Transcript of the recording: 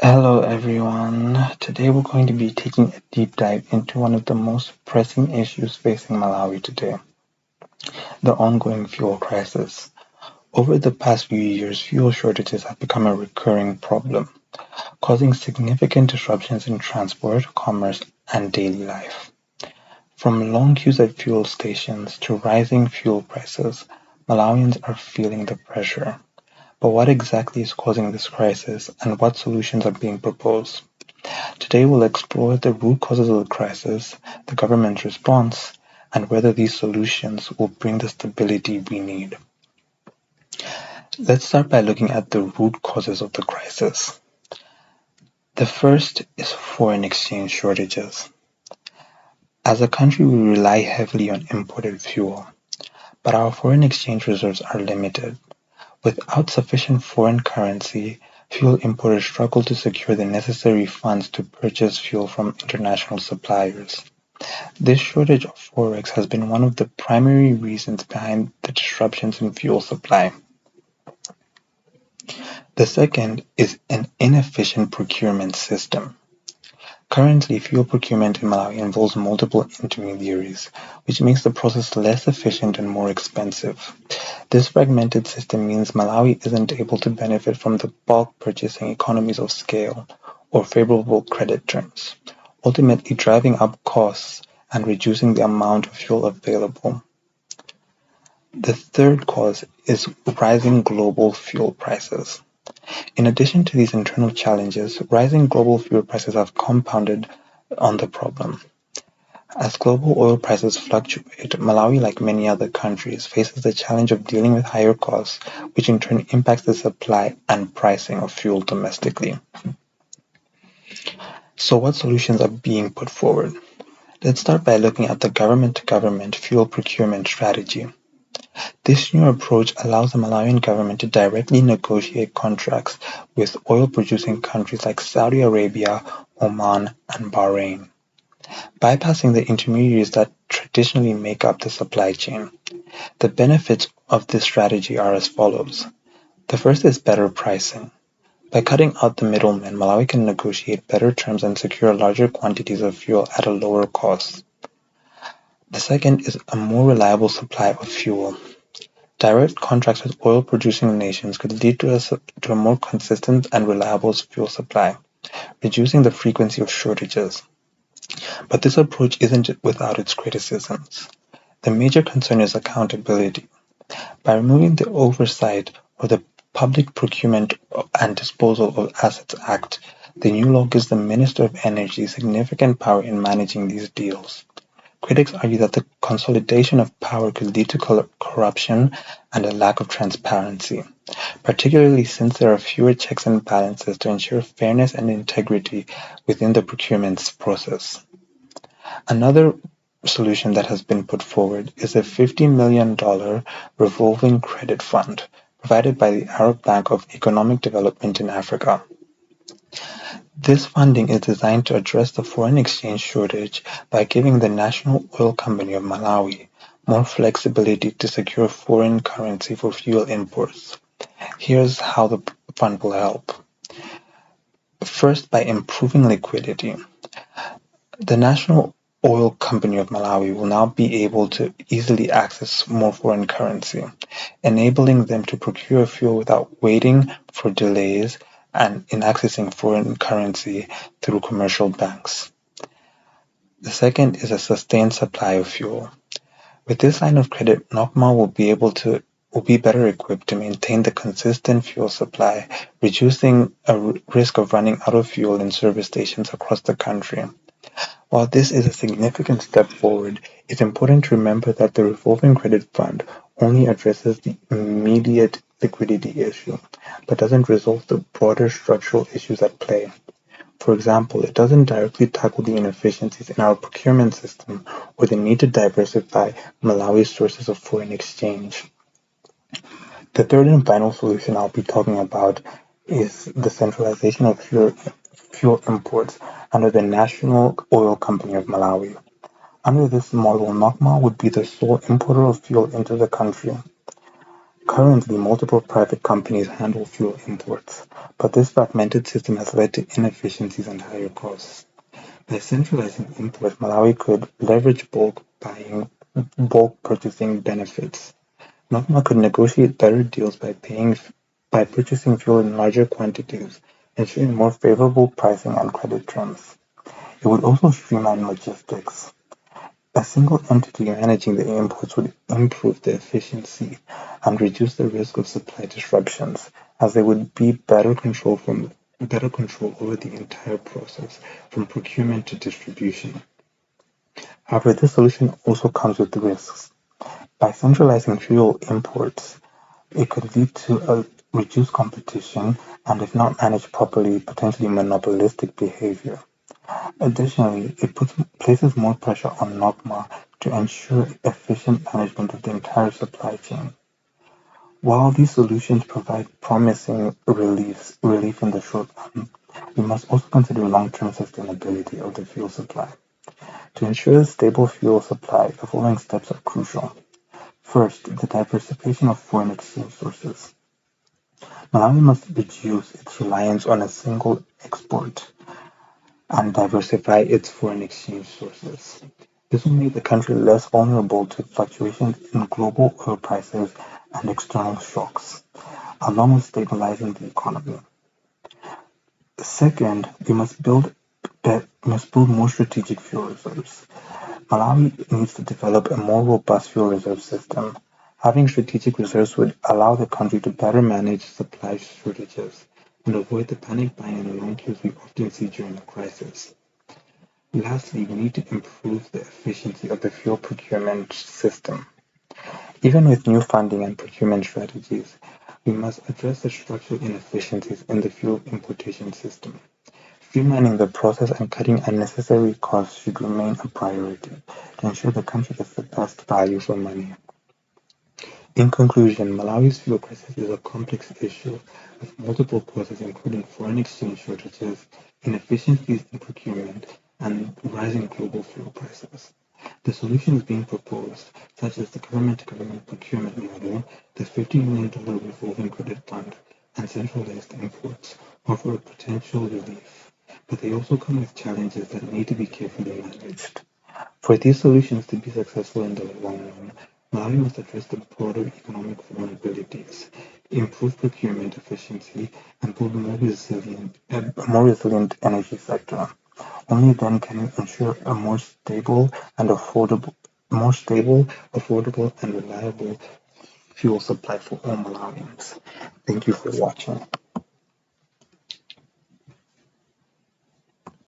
Hello everyone. Today we're going to be taking a deep dive into one of the most pressing issues facing Malawi today, the ongoing fuel crisis. Over the past few years, fuel shortages have become a recurring problem, causing significant disruptions in transport, commerce, and daily life. From long queues at fuel stations to rising fuel prices, Malawians are feeling the pressure. But what exactly is causing this crisis and what solutions are being proposed? Today we'll explore the root causes of the crisis, the government's response, and whether these solutions will bring the stability we need. Let's start by looking at the root causes of the crisis. The first is foreign exchange shortages. As a country, we rely heavily on imported fuel, but our foreign exchange reserves are limited. Without sufficient foreign currency, fuel importers struggle to secure the necessary funds to purchase fuel from international suppliers. This shortage of forex has been one of the primary reasons behind the disruptions in fuel supply. The second is an inefficient procurement system. Currently, fuel procurement in Malawi involves multiple intermediaries, which makes the process less efficient and more expensive. This fragmented system means Malawi isn't able to benefit from the bulk purchasing economies of scale or favorable credit terms, ultimately driving up costs and reducing the amount of fuel available. The third cause is rising global fuel prices. In addition to these internal challenges, rising global fuel prices have compounded on the problem. As global oil prices fluctuate, Malawi, like many other countries, faces the challenge of dealing with higher costs, which in turn impacts the supply and pricing of fuel domestically. So what solutions are being put forward? Let's start by looking at the government-to-government fuel procurement strategy. This new approach allows the Malawian government to directly negotiate contracts with oil-producing countries like Saudi Arabia, Oman, and Bahrain, bypassing the intermediaries that traditionally make up the supply chain. The benefits of this strategy are as follows. The first is better pricing. By cutting out the middlemen, Malawi can negotiate better terms and secure larger quantities of fuel at a lower cost. The second is a more reliable supply of fuel. Direct contracts with oil-producing nations could lead to a more consistent and reliable fuel supply, reducing the frequency of shortages. But this approach isn't without its criticisms. The major concern is accountability. By removing the Oversight of the Public Procurement and Disposal of Assets Act, the new law gives the Minister of Energy significant power in managing these deals. Critics argue that the consolidation of power could lead to corruption and a lack of transparency, particularly since there are fewer checks and balances to ensure fairness and integrity within the procurement process. Another solution that has been put forward is a $50 million revolving credit fund provided by the Arab Bank of Economic Development in Africa. This funding is designed to address the foreign exchange shortage by giving the National Oil Company of Malawi more flexibility to secure foreign currency for fuel imports. Here's how the fund will help. First, by improving liquidity. The National Oil Company of Malawi will now be able to easily access more foreign currency, enabling them to procure fuel without waiting for delays and in accessing foreign currency through commercial banks. The second is a sustained supply of fuel. With this line of credit, NOCMA will be better equipped to maintain the consistent fuel supply, reducing a risk of running out of fuel in service stations across the country. While this is a significant step forward, it's important to remember that the revolving credit fund only addresses the immediate liquidity issue, but doesn't resolve the broader structural issues at play. For example, it doesn't directly tackle the inefficiencies in our procurement system or the need to diversify Malawi's sources of foreign exchange. The third and final solution I'll be talking about is the centralization of fuel imports under the National Oil Company of Malawi. Under this model, NOCMA would be the sole importer of fuel into the country. Currently, multiple private companies handle fuel imports, but this fragmented system has led to inefficiencies and higher costs. By centralizing imports, Malawi could leverage bulk purchasing benefits. Nagma could negotiate better deals by purchasing fuel in larger quantities, ensuring more favorable pricing and credit terms. It would also streamline logistics. A single entity managing the imports would improve the efficiency and reduce the risk of supply disruptions, as there would be better control over the entire process, from procurement to distribution. However, this solution also comes with risks. By centralizing fuel imports, it could lead to a reduced competition and, if not managed properly, potentially monopolistic behavior. Additionally, places more pressure on NOCMA to ensure efficient management of the entire supply chain. While these solutions provide promising relief in the short run, we must also consider long-term sustainability of the fuel supply. To ensure a stable fuel supply, the following steps are crucial. First, the diversification of foreign exchange sources. Malawi must reduce its reliance on a single export and diversify its foreign exchange sources. This will make the country less vulnerable to fluctuations in global oil prices and external shocks, along with stabilizing the economy. Second, we must build more strategic fuel reserves. Malawi needs to develop a more robust fuel reserve system. Having strategic reserves would allow the country to better manage supply shortages and avoid the panic buying and long queues we often see during a crisis. Lastly, we need to improve the efficiency of the fuel procurement system. Even with new funding and procurement strategies, we must address the structural inefficiencies in the fuel importation system. Streamlining the process and cutting unnecessary costs should remain a priority to ensure the country gets the best value for money. In conclusion, Malawi's fuel crisis is a complex issue with multiple causes including foreign exchange shortages, inefficiencies in procurement, and rising global fuel prices. The solutions being proposed, such as the government-to-government procurement model, the $50 million revolving credit fund, and centralized imports, offer a potential relief, but they also come with challenges that need to be carefully managed. For these solutions to be successful in the long run, Malawi must address the broader economic vulnerabilities, improve procurement efficiency, and build a more resilient energy sector. Only then can we ensure a more stable, affordable, and reliable fuel supply for all Malawians. Thank you for watching.